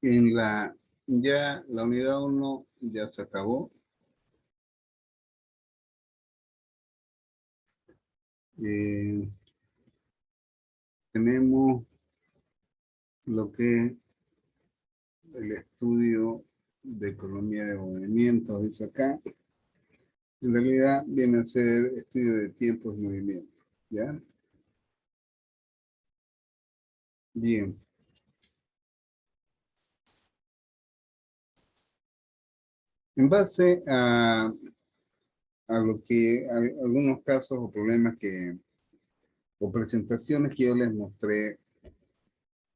En ya la unidad 1 ya se acabó. Tenemos lo que es el estudio de economía de movimientos, dice acá. En realidad viene a ser estudio de tiempos y movimientos, ¿ya? Bien. En base a lo que, a algunos casos o problemas o presentaciones que yo les mostré,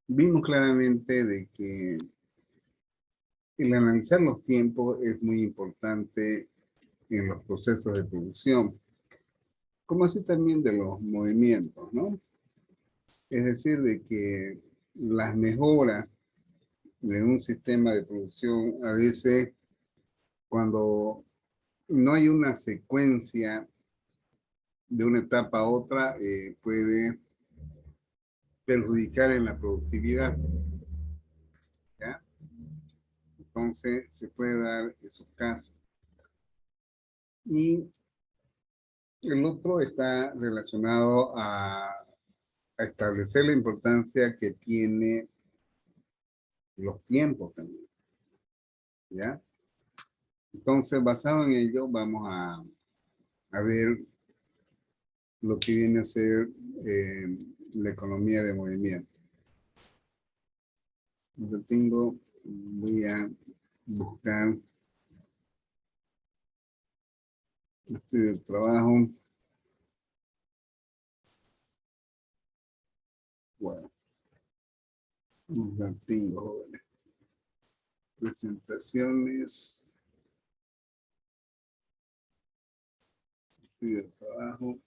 vimos claramente de que el analizar los tiempos es muy importante en los procesos de producción, como así también de los movimientos, ¿no? Es decir, de que las mejoras de un sistema de producción a veces cuando no hay una secuencia de una etapa a otra, puede perjudicar en la productividad, ¿ya? Entonces se puede dar esos casos. Y el otro está relacionado a establecer la importancia que tiene los tiempos también, ¿ya? Entonces, basado en ello, vamos a ver lo que viene a ser la economía de movimiento. Yo voy a buscar estudio de trabajo. Bueno, ya tengo jóvenes. Presentaciones. Estudio de trabajo.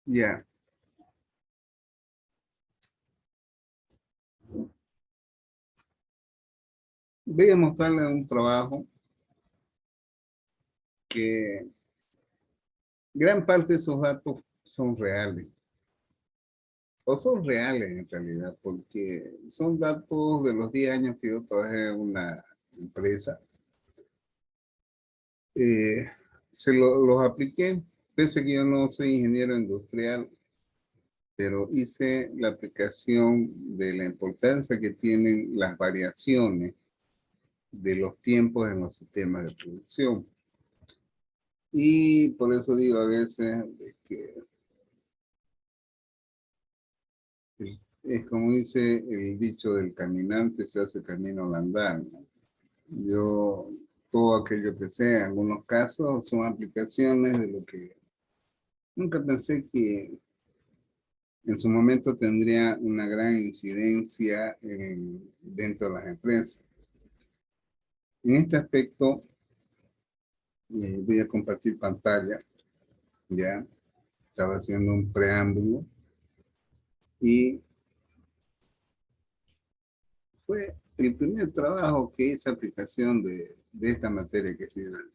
Ya. Voy a mostrarle un trabajo que gran parte de esos datos son reales. O son reales en realidad, porque son datos de los 10 años que yo trabajé en una empresa. Los apliqué, pese a que yo no soy ingeniero industrial, pero hice la aplicación de la importancia que tienen las variaciones de los tiempos en los sistemas de producción. Y por eso digo a veces que es como dice el dicho del caminante, se hace camino al andar, ¿no? Yo, todo aquello que sé, en algunos casos son aplicaciones de lo que nunca pensé que en su momento tendría una gran incidencia dentro de las empresas. En este aspecto, voy a compartir pantalla, ya estaba haciendo un preámbulo y fue el primer trabajo que hice aplicación de esta materia que estoy dando,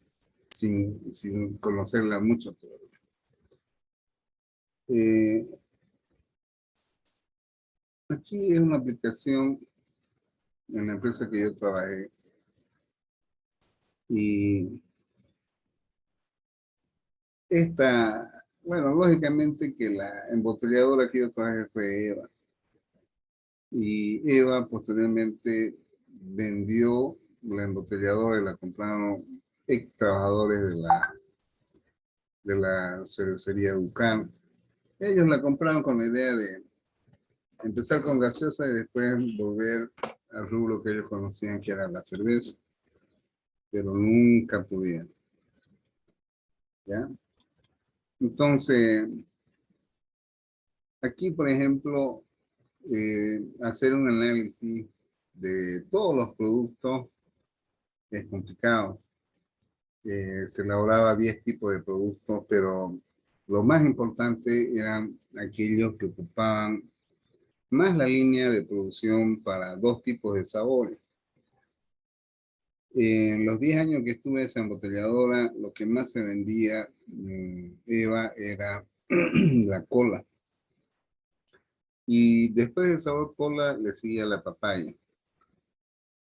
sin conocerla mucho todavía. Aquí es una aplicación en la empresa que yo trabajé y bueno, lógicamente que la embotelladora que yo trabajé fue Eva y Eva posteriormente vendió la embotelladora y la compraron ex trabajadores de la cervecería Bucán. Ellos la compraron con la idea de empezar con gaseosa y después volver al rubro que ellos conocían que era la cerveza, pero nunca pudieron, ¿ya? Entonces, aquí, por ejemplo, hacer un análisis de todos los productos es complicado. Se elaboraba 10 tipos de productos, pero lo más importante eran aquellos que ocupaban más la línea de producción para 2 tipos de sabores. En los 10 años que estuve en esa embotelladora, lo que más se vendía, Eva, era la cola. Y después del sabor cola le seguía la papaya.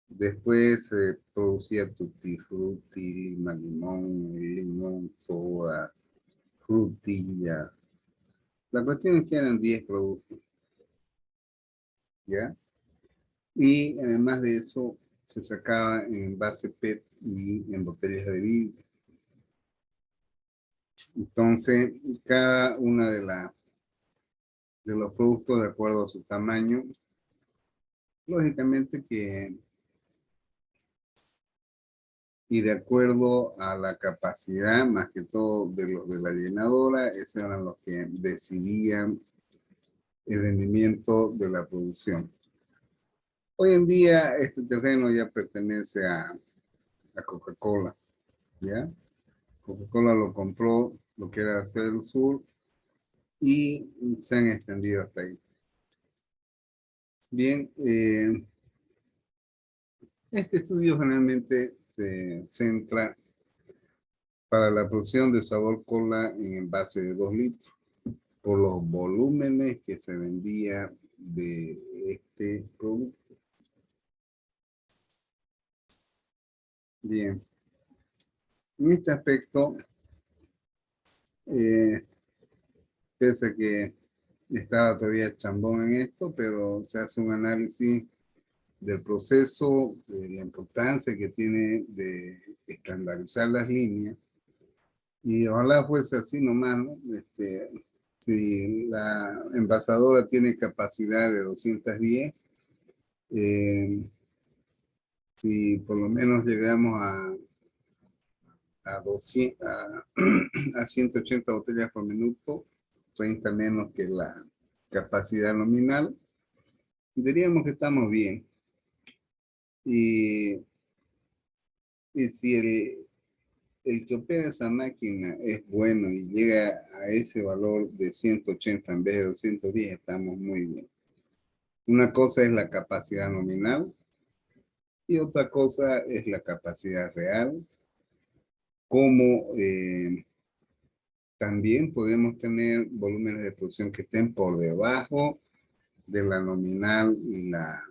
Después se producía tutti frutti, lima limón, limón, soda, frutilla. La cuestión es que eran 10 productos, ¿ya? Y además de eso, se sacaba en envase PET y en botellas de vidrio. Entonces, cada una de los productos, de acuerdo a su tamaño, lógicamente que, y de acuerdo a la capacidad, más que todo de los de la llenadora, esos eran los que decidían el rendimiento de la producción. Hoy en día, este terreno ya pertenece a Coca-Cola, ¿ya? Coca-Cola lo compró, lo que era hacer el sur, y se han extendido hasta ahí. Bien, este estudio generalmente se centra para la producción de sabor cola en envase de 2 litros, por los volúmenes que se vendía de este producto. Bien, en este aspecto, pese a que estaba todavía chambón en esto, pero se hace un análisis del proceso, de la importancia que tiene de estandarizar las líneas, y ojalá fuese así nomás, ¿no? Si la envasadora tiene capacidad de 210, si por lo menos llegamos a, 200, a 180 botellas por minuto, 30 menos que la capacidad nominal, diríamos que estamos bien. Y, y si el que opera esa máquina es bueno y llega a ese valor de 180 en vez de 210, estamos muy bien. Una cosa es la capacidad nominal y otra cosa es la capacidad real, como también podemos tener volúmenes de producción que estén por debajo de la nominal y la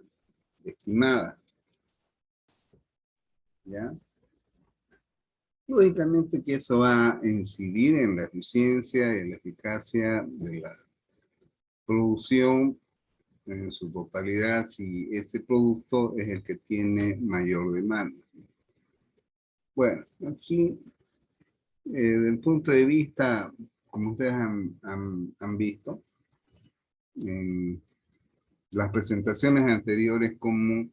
estimada, ¿ya? Lógicamente que eso va a incidir en la eficiencia y la eficacia de la producción en su totalidad si ese producto es el que tiene mayor demanda. Bueno, aquí, desde el punto de vista, como ustedes han visto, en las presentaciones anteriores, cómo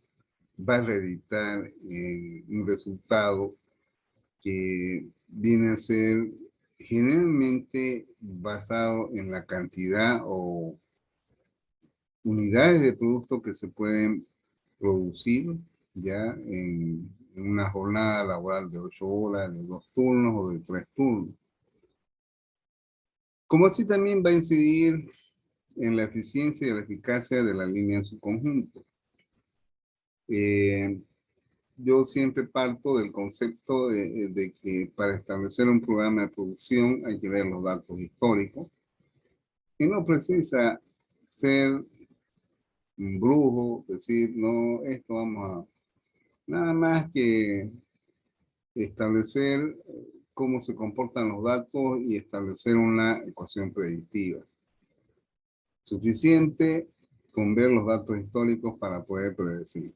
va a reeditar un resultado que viene a ser generalmente basado en la cantidad o unidades de producto que se pueden producir ya en una jornada laboral de 8 horas, de 2 turnos o de 3 turnos. Como así también va a incidir en la eficiencia y la eficacia de la línea en su conjunto. Eh, yo siempre parto del concepto de que para establecer un programa de producción hay que ver los datos históricos, y no precisa ser un brujo, decir, no, esto vamos a, nada más que establecer cómo se comportan los datos y establecer una ecuación predictiva. Suficiente con ver los datos históricos para poder predecir.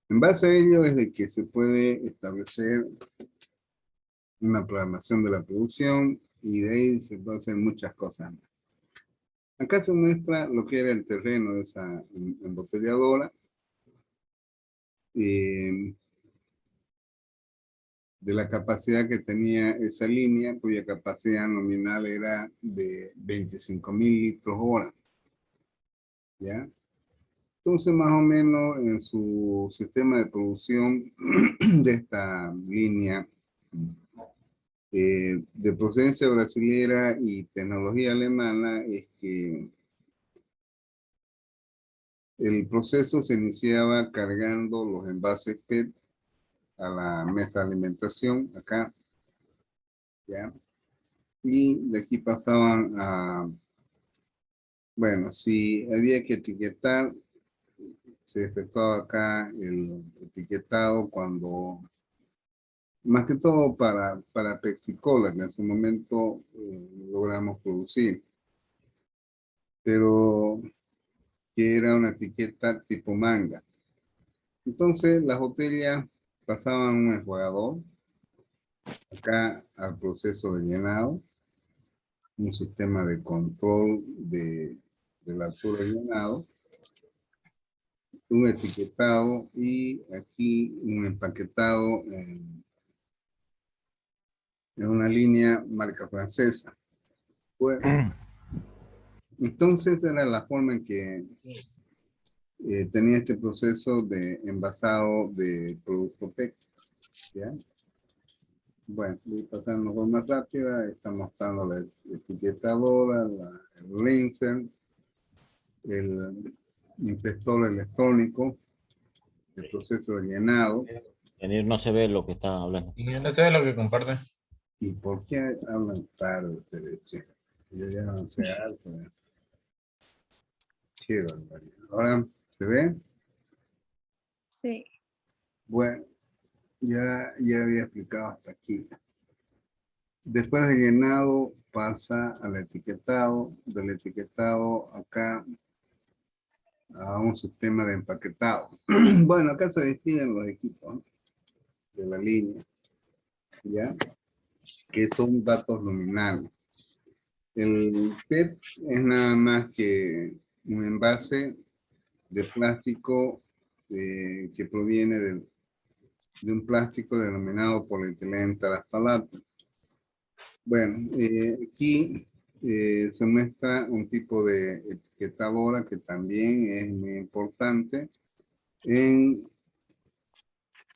En base a ello es de que se puede establecer una programación de la producción y de ahí se pueden hacer muchas cosas más. Acá se muestra lo que era el terreno de esa embotelladora, de la capacidad que tenía esa línea, cuya capacidad nominal era de 25.000 litros hora, ¿ya? Entonces, más o menos en su sistema de producción de esta línea de procedencia brasilera y tecnología alemana, es que el proceso se iniciaba cargando los envases PET a la mesa de alimentación, acá, ¿ya? Y de aquí pasaban a, bueno, si había que etiquetar, se efectuaba acá el etiquetado cuando, más que todo para Pepsi-Cola, que en ese momento logramos producir, pero que era una etiqueta tipo manga. Entonces las botellas pasaban un enjuagador, acá al proceso de llenado, un sistema de control de la altura de llenado, un etiquetado y aquí un empaquetado en una línea marca francesa. Pues, entonces era la forma en que tenía este proceso de envasado de producto PET. ¿Ya? Bueno, voy pasando de forma rápida, está mostrando la etiquetadora, el lincer, el impresor electrónico, el proceso de llenado. Daniel, no se ve lo que está hablando. Y no sé lo que comparte. ¿Y por qué hablan tarde ustedes, che? Yo ya no sé algo. Qué barbaridad. Ahora, ¿se ve? Sí. Bueno, ya había explicado hasta aquí. Después de llenado pasa al etiquetado, del etiquetado acá a un sistema de empaquetado. Bueno, acá se definen los equipos, ¿no?, de la línea, ¿ya? Que son datos nominales. El PET es nada más que un envase de plástico que proviene de un plástico denominado polietileno tereftalato. Bueno, aquí se muestra un tipo de etiquetadora que también es muy importante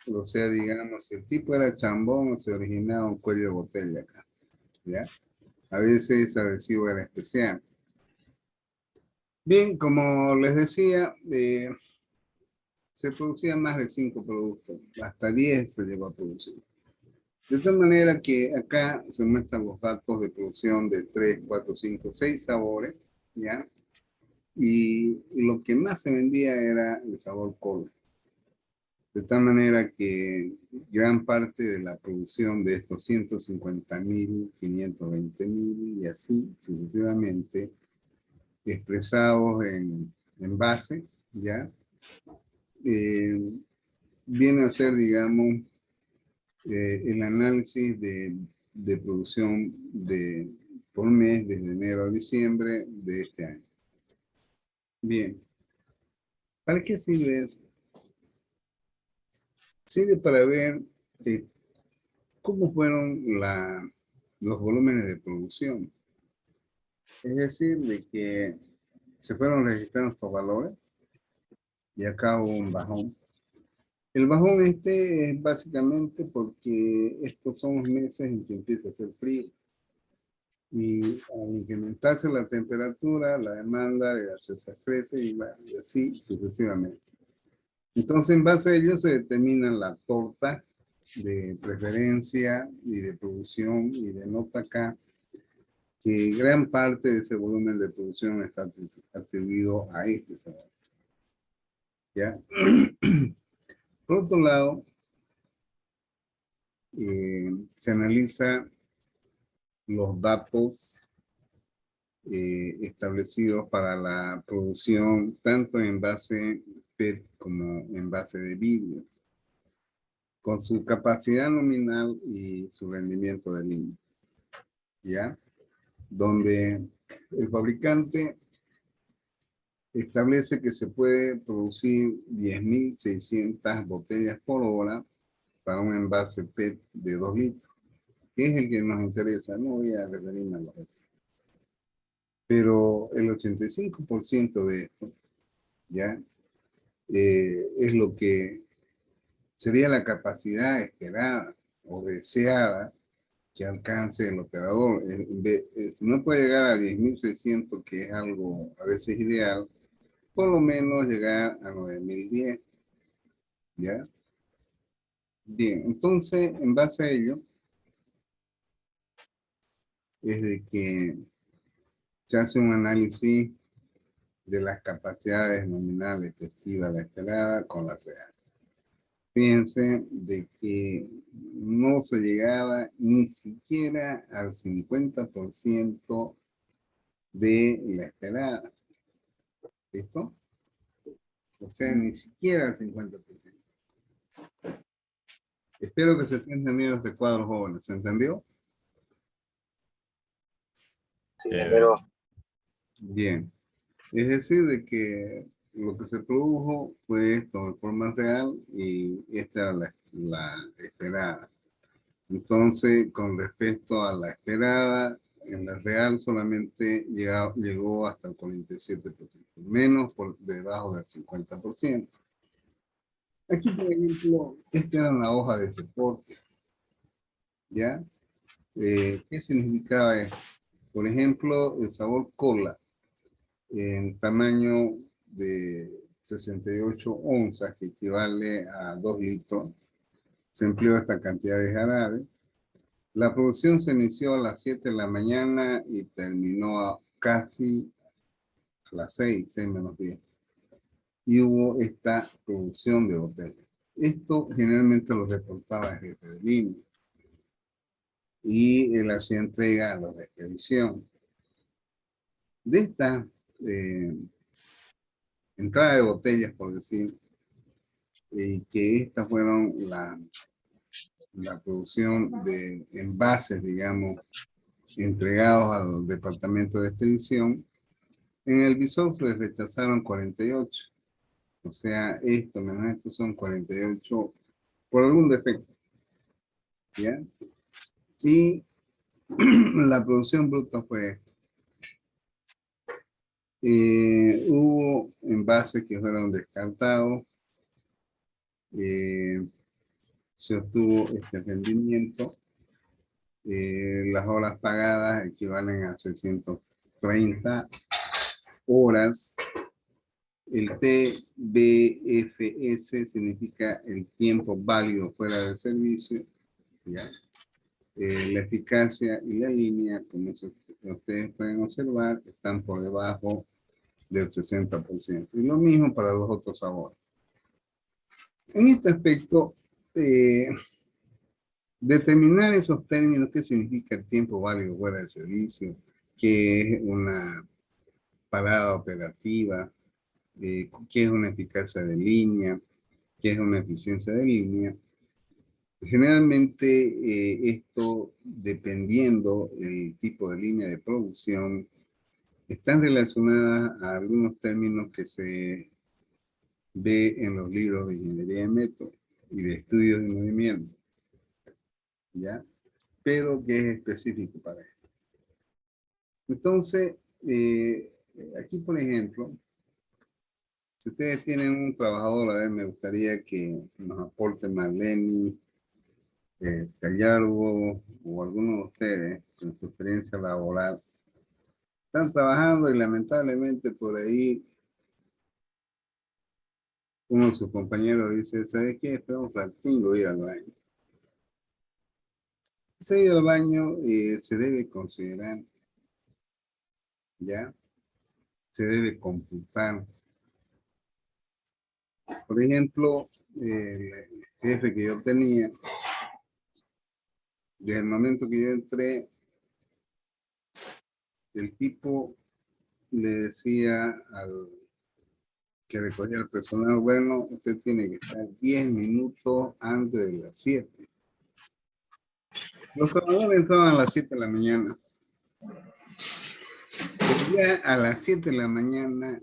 o sea, digamos, si el tipo era chambón o se originaba un cuello de botella acá, ¿ya? A veces ese adhesivo era especial. Bien, como les decía, se producían más de 5 productos, hasta 10 se llegó a producir. De tal manera que acá se muestran los datos de producción de 3, 4, 5, 6 sabores, ¿ya? Y lo que más se vendía era el sabor cola. De tal manera que gran parte de la producción de estos 150.000, 520.000 y así sucesivamente, expresados en base, ¿ya? Eh, Viene a ser, digamos, el análisis de producción por mes desde enero a diciembre de este año. Bien, ¿para qué sirve eso? Sirve para ver cómo fueron los volúmenes de producción. Es decir, de que se fueron registrando estos valores y acá hubo un bajón. El bajón este es básicamente porque estos son los meses en que empieza a hacer frío. Y al incrementarse la temperatura, la demanda de gaseosas crece y así sucesivamente. Entonces, en base a ello se determina la torta de preferencia y de producción y de nota acá, que gran parte de ese volumen de producción está atribuido a este sabor. ¿Ya? Por otro lado, se analiza los datos establecidos para la producción tanto en base PET como en base de vidrio, con su capacidad nominal y su rendimiento de línea, ¿ya? Donde el fabricante establece que se puede producir 10.600 botellas por hora para un envase PET de 2 litros, que es el que nos interesa. No voy a referirme a los otros. Pero el 85% de esto, ¿ya? Es lo que sería la capacidad esperada o deseada que alcance el operador. Si no puede llegar a 10.600, que es algo a veces ideal, por lo menos llegar a 9.010, ¿ya? Bien, entonces, en base a ello, es de que se hace un análisis de las capacidades nominales efectivas de la esperada con la real. Fíjense de que no se llegaba ni siquiera al 50% de la esperada. ¿Listo? O sea, ni siquiera al 50%. Espero que se estén entendiendo este cuadro, jóvenes. ¿Se entendió? Sí, pero Bien. Es decir, de que lo que se produjo fue esto de forma real y esta era la esperada. Entonces, con respecto a la esperada, en la real solamente llegó hasta el 47%, menos por debajo del 50%. Aquí, por ejemplo, esta era la hoja de reporte, ¿ya? ¿Qué significaba esto? Por ejemplo, el sabor cola en tamaño de 68 onzas, que equivale a 2 litros, se empleó esta cantidad de jarabe. La producción se inició a las 7 de la mañana y terminó a casi a las 6 menos 10. Y hubo esta producción de botellas. Esto generalmente lo reportaba el jefe de línea. Y él hacía entrega a los de expedición. De esta entrada de botellas, por decir, que estas fueron la producción de envases, digamos, entregados al departamento de expedición. En el visor se rechazaron 48. O sea, esto menos esto son 48 por algún defecto. ¿Ya? Y la producción bruta fue esto. Hubo envases que fueron descartados. Se obtuvo este rendimiento. Las horas pagadas equivalen a 630 horas. El TBFS significa el tiempo válido fuera del servicio. ¿Ya? La eficacia y la línea, como ustedes pueden observar, están por debajo del 60%. Y lo mismo para los otros sabores. En este aspecto, determinar esos términos, qué significa el tiempo válido fuera del servicio, qué es una parada operativa, qué es una eficacia de línea, qué es una eficiencia de línea. Generalmente esto, dependiendo del tipo de línea de producción, están relacionadas a algunos términos que se ve en los libros de ingeniería de método y de estudios de movimiento, ¿ya? Pero que es específico para esto. Entonces, aquí por ejemplo, si ustedes tienen un trabajador, a ver, me gustaría que nos aporte Marlene, Callarbo o alguno de ustedes con su experiencia laboral. Están trabajando y lamentablemente por ahí uno de sus compañeros dice, ¿sabes qué? Esperamos ratingo ir al baño. Ese ir al baño se debe considerar, ¿ya? Se debe computar. Por ejemplo, el jefe que yo tenía, desde el momento que yo entré, el tipo le decía al que recogía al personal, bueno, usted tiene que estar 10 minutos antes de las 7. Los trabajadores entraban a las 7 de la mañana. Pero ya a las 7 de la mañana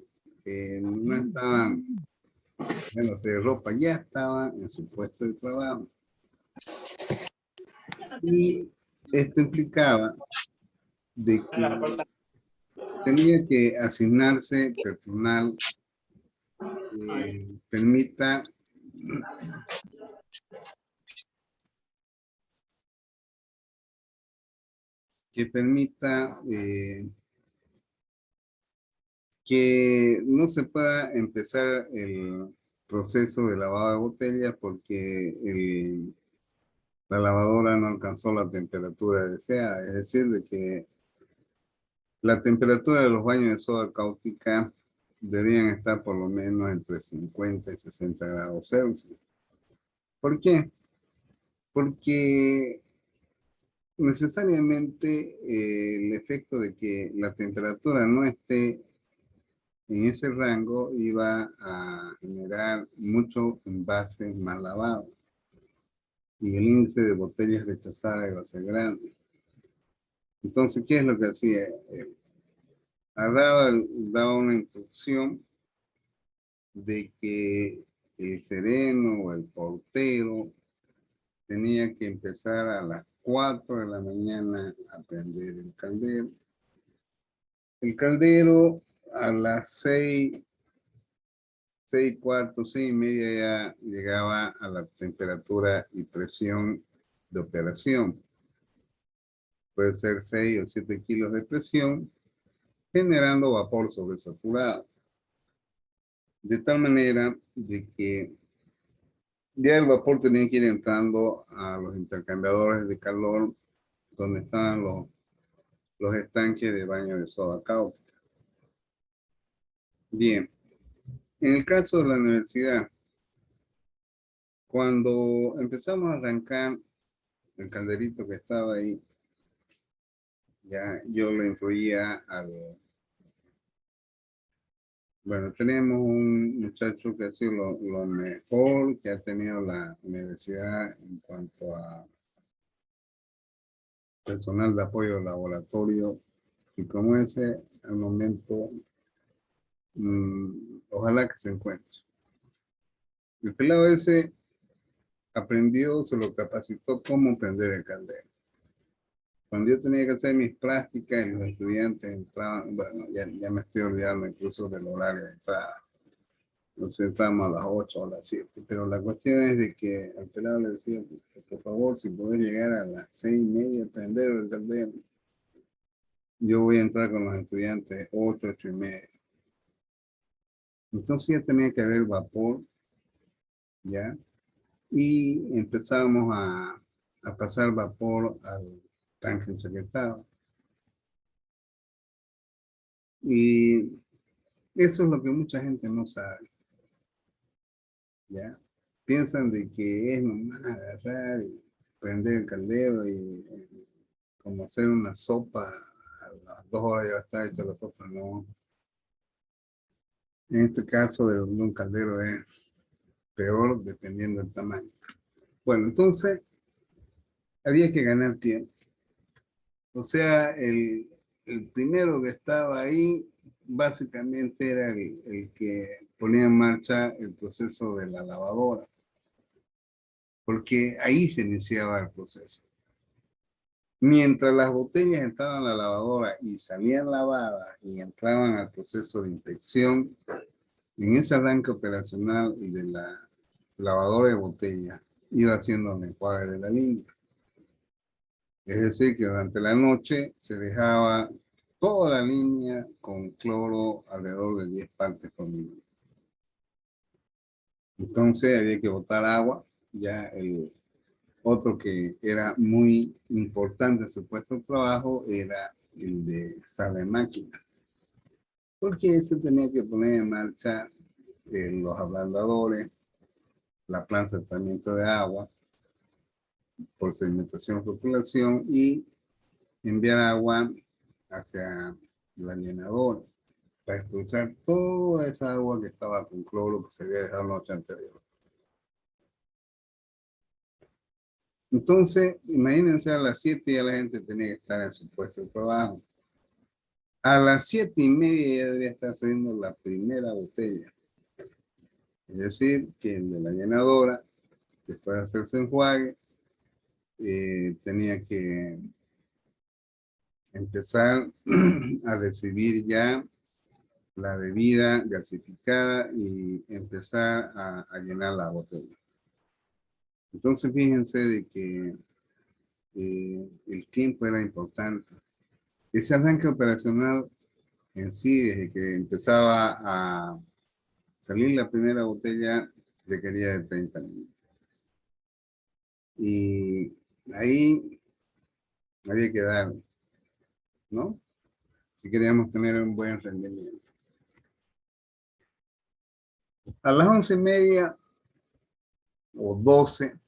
no estaban, bueno, de ropa, ya estaban en su puesto de trabajo. Y esto implicaba de que tenía que asignarse personal permita que no se pueda empezar el proceso de lavado de botellas porque la lavadora no alcanzó la temperatura deseada, es decir, de que la temperatura de los baños de soda cáustica deberían estar por lo menos entre 50 y 60 grados Celsius. ¿Por qué? Porque necesariamente el efecto de que la temperatura no esté en ese rango iba a generar muchos envases mal lavados y el índice de botellas rechazadas iba a ser grande. Entonces, ¿qué es lo que hacía? Daba una instrucción de que el sereno o el portero tenía que empezar a las 4 de la mañana a prender el caldero. El caldero a las 6, 6:15, 6:30 ya llegaba a la temperatura y presión de operación. Puede ser 6 o 7 kilos de presión, generando vapor sobresaturado. De tal manera de que ya el vapor tenía que ir entrando a los intercambiadores de calor donde estaban los estanques de baño de soda cáustica. Bien, en el caso de la universidad, cuando empezamos a arrancar el calderito que estaba ahí, ya yo lo incluía bueno, tenemos un muchacho que ha sido lo mejor que ha tenido la universidad en cuanto a personal de apoyo al laboratorio, y como ese, al momento, ojalá que se encuentre. El pelado ese aprendió, se lo capacitó cómo prender el caldero. Cuando yo tenía que hacer mis prácticas y los estudiantes entraban, bueno, ya me estoy olvidando incluso del horario de entrada. Nos entramos a las 8 o a las 7, pero la cuestión es de que al pelado le decía, por favor, si podés llegar a las 6:30 a prender el caldero, yo voy a entrar con los estudiantes 8, 8:30. Entonces ya tenía que haber vapor, ¿ya? Y empezamos a pasar vapor al tanque enchaquetado. Y eso es lo que mucha gente no sabe, ¿ya? Piensan de que es nomás agarrar y prender el caldero y como hacer una sopa, a las 2 horas ya está hecha la sopa, no. En este caso de un caldero es peor dependiendo del tamaño. Bueno, entonces había que ganar tiempo. O sea, el primero que estaba ahí básicamente era el que ponía en marcha el proceso de la lavadora, porque ahí se iniciaba el proceso. Mientras las botellas entraban a la lavadora y salían lavadas y entraban al proceso de inspección, en ese arranque operacional de la lavadora de botellas iba haciendo el enjuague de la línea. Es decir, que durante la noche se dejaba toda la línea con cloro alrededor de 10 partes por millón. Entonces había que botar agua. Ya el otro que era muy importante en su puesto de trabajo era el de sala de máquina, porque se tenía que poner en marcha los ablandadores, la planta de tratamiento de agua por sedimentación, circulación y enviar agua hacia la llenadora para expulsar toda esa agua que estaba con cloro que se había dejado la noche anterior. Entonces, imagínense, a las 7 ya la gente tenía que estar en su puesto de trabajo. A las 7:30 ya debería estar saliendo la primera botella. Es decir, que el de la llenadora, después de hacerse enjuague, tenía que empezar a recibir ya la bebida gasificada y empezar a llenar la botella. Entonces fíjense de que el tiempo era importante. Ese arranque operacional en sí, desde que empezaba a salir la primera botella, requería de 30 minutos. Y ahí había que dar, ¿no? Si queríamos tener un buen rendimiento. A las 11:30 o 12,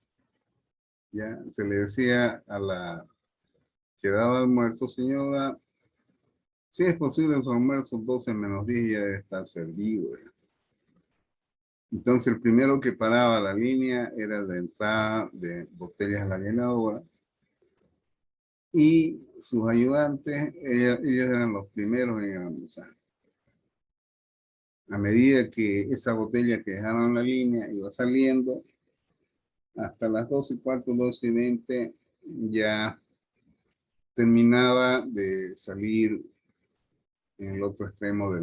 ya se le decía a la que daba almuerzo, señora, si es posible su almuerzo 12 menos 10 ya debe estar servido. Ya. Entonces el primero que paraba la línea era de entrada de botellas a la llenadora y sus ayudantes, ellos eran los primeros en almorzar. A medida que esa botella que dejaron en la línea iba saliendo, hasta las 12:15, 12:20, ya terminaba de salir en el otro extremo de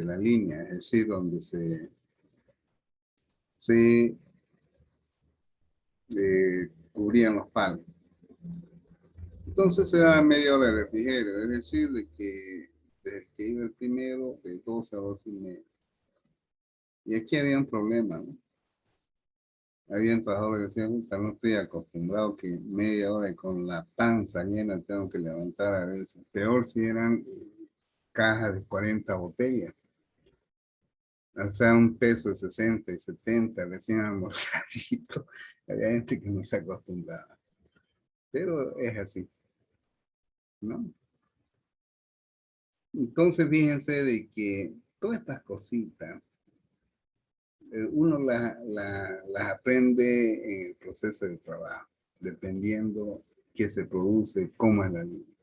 la línea, es decir, donde se cubrían los palos. Entonces se daba media hora de refrigerio, es decir, de que desde el que iba el primero, de 12 a 12:30. Y aquí había un problema, ¿no? Habían trabajadores que decían, "Puta, no estoy acostumbrado que media hora y con la panza llena tengo que levantar a veces". Peor si eran cajas de 40 botellas. O sea, un peso de 60 y 70, recién almorzadito. Había gente que no se acostumbraba. Pero es así, ¿no? Entonces, fíjense de que todas estas cositas, uno las aprende en el proceso de trabajo, dependiendo qué se produce, cómo es la línea.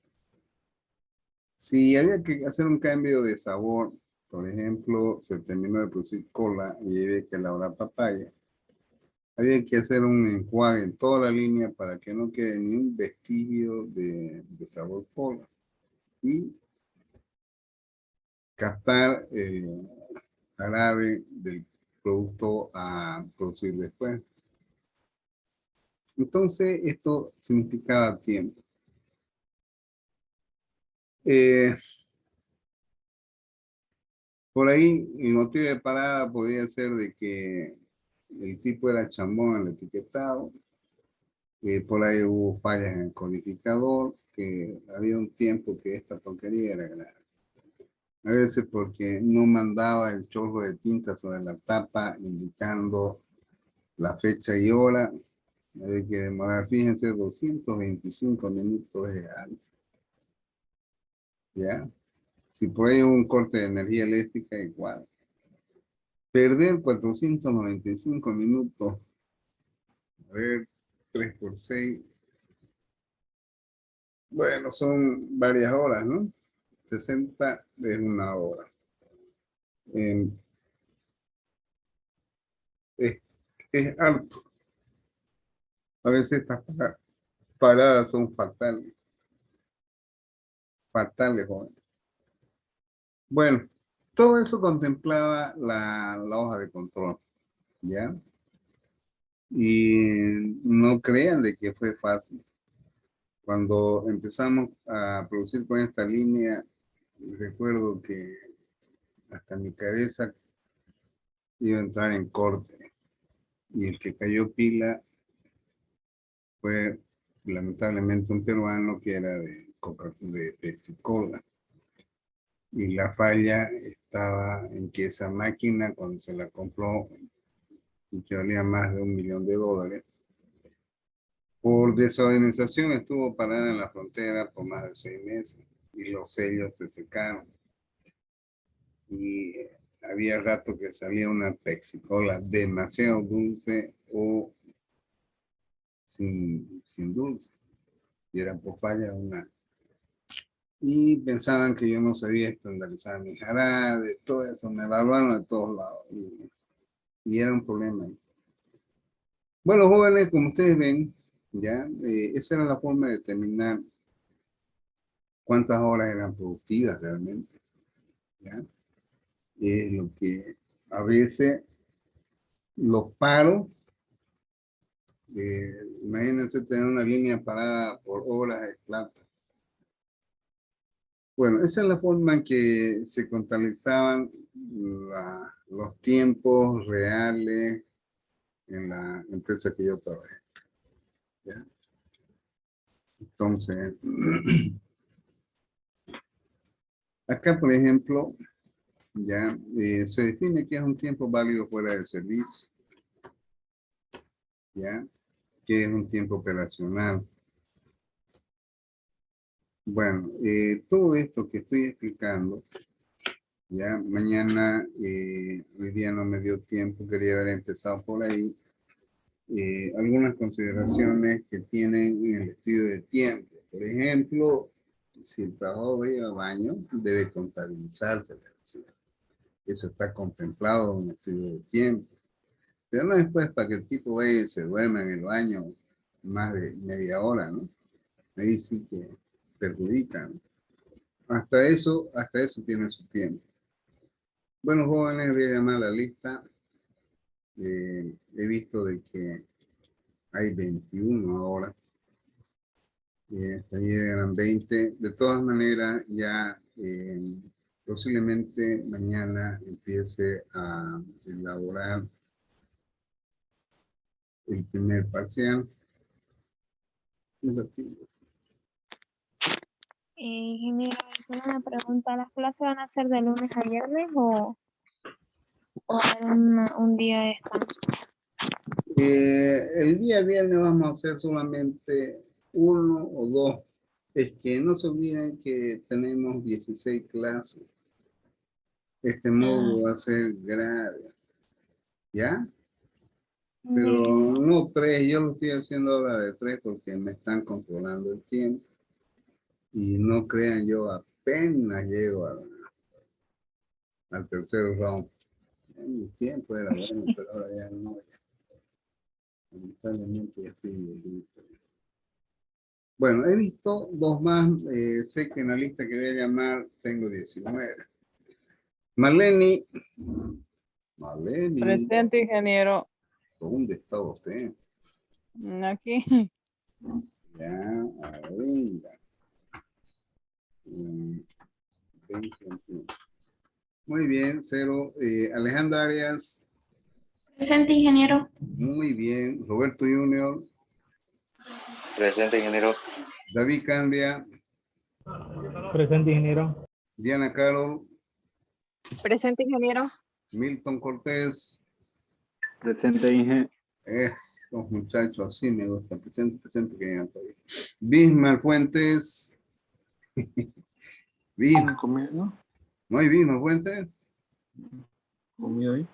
Si había que hacer un cambio de sabor, por ejemplo, se terminó de producir cola y había que elaborar papaya, había que hacer un enjuague en toda la línea para que no quede ni un vestigio de sabor cola. Y captar el jarabe del producto a producir después. Entonces, esto significaba tiempo. Por ahí, el motivo de parada podía ser de que el tipo era chambón en el etiquetado. Por ahí hubo fallas en el codificador, que había un tiempo que esta porquería era grave. A veces porque no mandaba el chorro de tinta sobre la tapa indicando la fecha y hora. Había que demorar, fíjense, 225 minutos de antes. ¿Ya? Si por ahí hubo un corte de energía eléctrica, igual. Perder 495 minutos. A ver, 3 por 6. Bueno, son varias horas, ¿no? 60 es una hora. Eh, es, es alto. A veces estas paradas son fatales. Fatales, joven. Bueno, todo eso contemplaba la hoja de control, ¿ya? Y no crean de que fue fácil. Cuando empezamos a producir con esta línea, recuerdo que hasta mi cabeza iba a entrar en corte. Y el que cayó pila fue lamentablemente un peruano que era de Pepsi-Cola. Y la falla estaba en que esa máquina, cuando se la compró, y que valía más de $1.000.000, por desorganización estuvo parada en la frontera por más de 6 meses y los sellos se secaron. Y había rato que salía una Pepsi-Cola demasiado dulce o sin dulce. Y era por falla una. Y pensaban que yo no sabía estandarizar mi jarabe, todo eso, me evaluaron de todos lados. Y era un problema. Bueno, jóvenes, como ustedes ven, ya, esa era la forma de determinar cuántas horas eran productivas realmente, ¿ya? Lo que a veces los paros, imagínense tener una línea parada por horas de plata. Bueno, esa es la forma en que se contabilizaban los tiempos reales en la empresa que yo trabajé. ¿Ya? Entonces, acá, por ejemplo, ya se define que es un tiempo válido fuera del servicio. ¿Ya? Que es un tiempo operacional. Bueno, todo esto que estoy explicando, ya mañana, hoy día no me dio tiempo, quería haber empezado por ahí. Algunas consideraciones que tienen en el estudio de tiempo. Por ejemplo, si el trabajador va a ir al baño, debe contabilizarse. Eso está contemplado en el estudio de tiempo. Pero no después para que el tipo vaya y se duerma en el baño más de media hora, ¿no? Ahí sí que perjudica, ¿no? Hasta eso tiene su tiempo. Bueno, jóvenes, voy a llamar a la lista. He visto de que hay 21 ahora. Hasta ayer eran 20. De todas maneras, ya posiblemente mañana empiece a elaborar el primer parcial. Ingeniero, tengo una pregunta. ¿Las clases van a ser de lunes a viernes o un día de descanso? El día viernes vamos a hacer solamente 1 o 2. Es que no se olviden que tenemos 16 clases. Este módulo va a ser grave. ¿Ya? Pero no 3. Yo lo estoy haciendo ahora de 3 porque me están controlando el tiempo. Y no crean, yo apenas llego al tercer round. En mi tiempo era bueno, pero ahora ya no. Lamentablemente ya estoy listo. Bueno, he visto 2 más. Sé que en la lista que voy a llamar tengo 19. Marlene. Presente, ingeniero. ¿Dónde está usted? Aquí. Ya, venga. 21. Muy bien, 0. Alejandra Arias. Presente, ingeniero. Muy bien. Roberto Junior. Presente, ingeniero. David Candia. Presente, ingeniero. Diana Carol. Presente, ingeniero. Milton Cortés. Presente, ingeniero. Esos muchachos así me gusta. Presente que ya está bien. Bismar Fuentes. Bismar. ¿No hay Bismar Fuentes? ¿Comido ahí?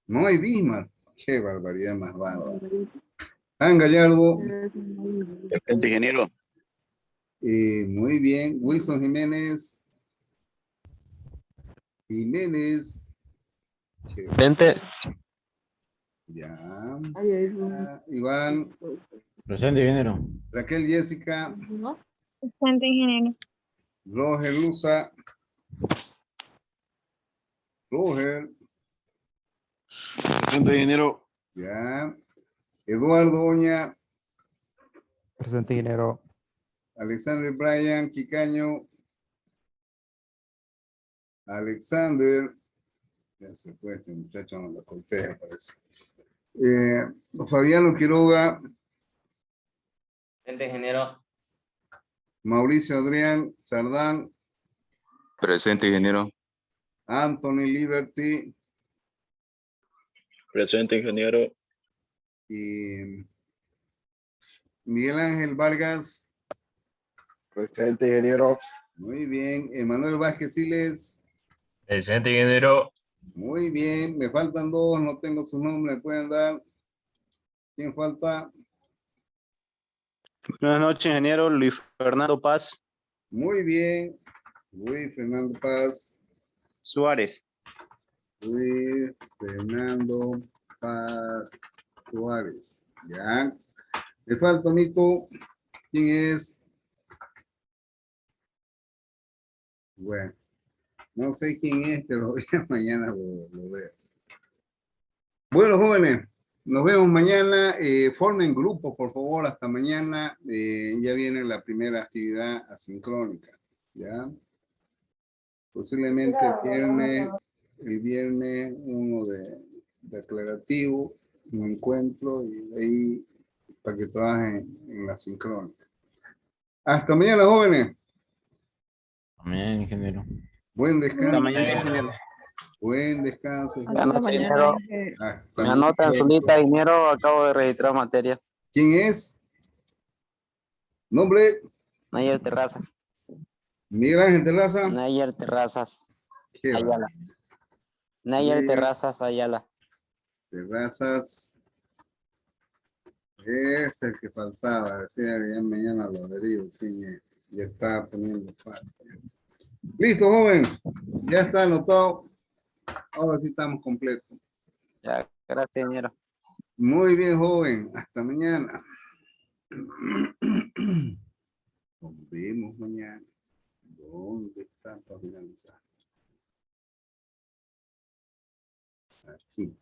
No hay Bismar. Qué barbaridad más bárbara. Juan Gallardo. Presente, ingeniero. Muy bien. Wilson Jiménez. Presente. Ya. Iván. Presente, ingeniero. Raquel Jessica. Presente, ingeniero. Roger Luza. Roger. Presente, ingeniero. Ya. Eduardo Oña. Presente, ingeniero. Alexander Bryan Quicaño. Alexander. Ya se fue este muchacho, no lo corté, parece. Fabiano Quiroga. Presente, ingeniero. Mauricio Adrián Sardán. Presente, ingeniero. Anthony Liberty. Presente, ingeniero. Y Miguel Ángel Vargas. Presente, ingeniero. Muy bien. Emanuel Vázquez Siles. Presente, ingeniero. Muy bien. Me faltan 2. No tengo su nombre. ¿Me pueden dar? ¿Quién falta? Buenas noches, ingeniero. Luis Fernando Paz Muy bien. Luis Fernando Paz. Suárez. Luis Fernando Paz Suárez. Ya. Me falta, Nico. ¿Quién es? Bueno. No sé quién es, pero ya mañana lo veo. Bueno, jóvenes, nos vemos mañana. Formen grupos, por favor, hasta mañana. Ya viene la primera actividad asincrónica. ¿Ya? Posiblemente el viernes uno de declarativo un encuentro y de ahí para que trabajen en la sincrónica. Hasta mañana, jóvenes. Mañana, ingeniero. Buen Hasta descanso. mañana, ingeniero. Buen descanso. Hasta mañana. ingeniero. Hasta Me anota en su mañana. lista, ingeniero. Acabo de registrar materia. ¿Quién es? Nombre. Nayer Terraza. Miguel Ángel Terraza. Nayer Terrazas. Qué va. Ayala. Nayer Sí. Terrazas Ayala. Terrazas. Es el que faltaba. Decía que ya mañana lo averiguo. ¿Quién es? Ya estaba poniendo parte. Listo, joven. Ya está anotado. Ahora sí estamos completos. Ya, gracias, ingeniero. Muy bien, joven. Hasta mañana. Nos vemos mañana. ¿Dónde está para finalizar? Aquí.